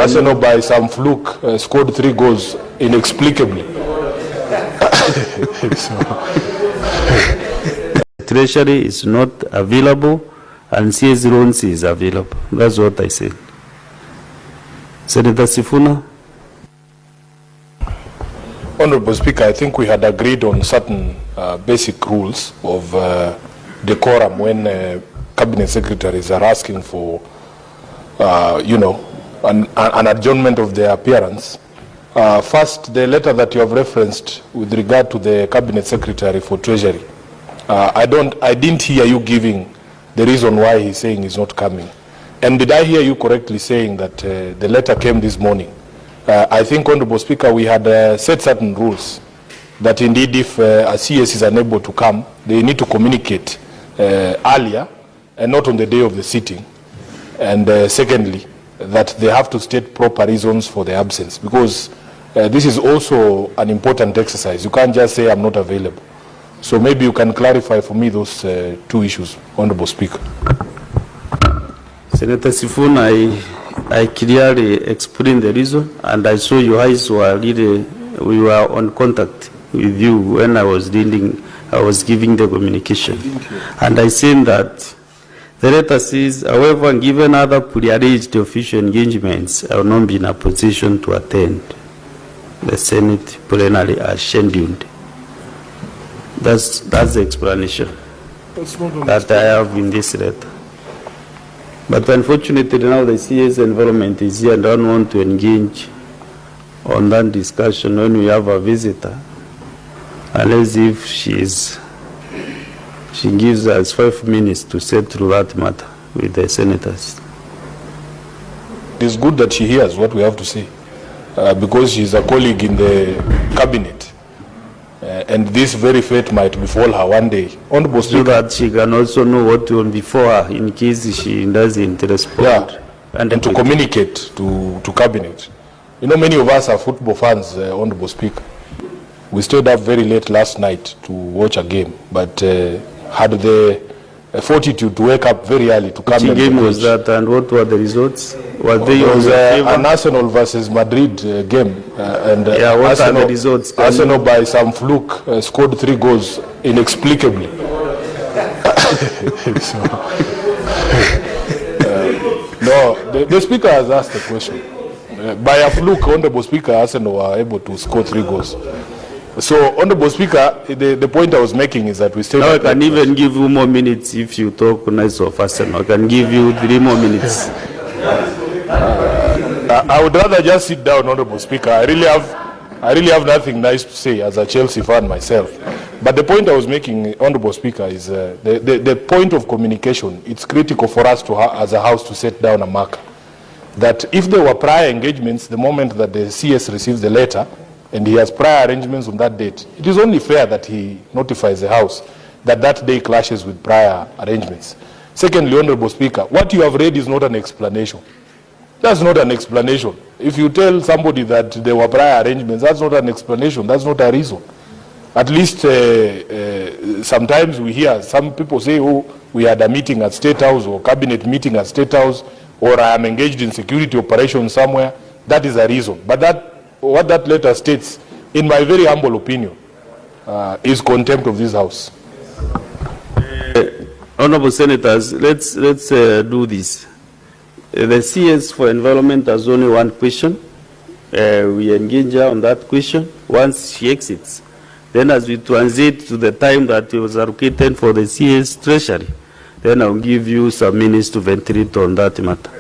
Arsenal by some fluke scored 3 goals inexplicably. Treasury is not available and CS loans is available. That's what I said. Senator Sifuna. Honorable Speaker, I think we had agreed on certain basic rules of decorum when cabinet secretaries are asking for, an adjournment of their appearance. First, the letter that you have referenced with regard to the cabinet secretary for Treasury. I didn't hear you giving the reason why he's saying he's not coming. And did I hear you correctly saying that the letter came this morning? I think, Honorable Speaker, we had set certain rules that indeed if a CS is unable to come, they need to communicate earlier and not on the day of the sitting. And secondly, that they have to state proper reasons for the absence, because this is also an important exercise. You can't just say I'm not available. So maybe you can clarify for me those 2 issues, Honorable Speaker. Senator Sifuna, I clearly explained the reason, and I saw your eyes were we were on contact with you when I was giving the communication. And I said that the letter says, however, given other prearranged official engagements, I will not be in a position to attend the Senate plenary as scheduled. That's the explanation that I have in this letter. But unfortunately now the CS environment is here and I don't want to engage on that discussion when we have a visitor, unless if she gives us 5 minutes to settle that matter with the senators. It is good that she hears what we have to say, because she's a colleague in the cabinet. And this very fate might befall her one day. Honorable Speaker, so that she can also know what will before her in case she doesn't respond. Yeah, and to communicate to cabinet. You know, many of us are football fans, Honorable Speaker. We stayed up very late last night to watch a game, but had the fortitude to wake up very early to come. Which game was that, and what were the results? Were they it was an Arsenal versus Madrid game, and yeah, what are the results? Arsenal by some fluke scored 3 goals inexplicably. No, the Speaker has asked a question. By a fluke, Honorable Speaker, Arsenal were able to score 3 goals. So, Honorable Speaker, the point I was making is that we still... Now I can even give you more minutes if you talk nice of Arsenal. I can give you 3 more minutes. I would rather just sit down, Honorable Speaker. I really have nothing nice to say as a Chelsea fan myself. But the point I was making, Honorable Speaker, is the point of communication. It's critical for us to, as a House, to set down a marker. That if there were prior engagements, the moment that the CS receives the letter, and he has prior arrangements on that date, it is only fair that he notifies the House that that day clashes with prior arrangements. Secondly, Honorable Speaker, what you have read is not an explanation. That's not an explanation. If you tell somebody that there were prior arrangements, that's not an explanation, that's not a reason. At least sometimes we hear some people say, oh, we had a meeting at State House or cabinet meeting at State House, or I am engaged in security operations somewhere. That is a reason. But what that letter states, in my very humble opinion, is contempt of this House. Honorable Senators, let's do this. The CS for Environment has only 1 question. We engage her on that question once she exits. Then as we transit to the time that was allocated for the CS Treasury, then I'll give you some minutes to ventilate on that matter.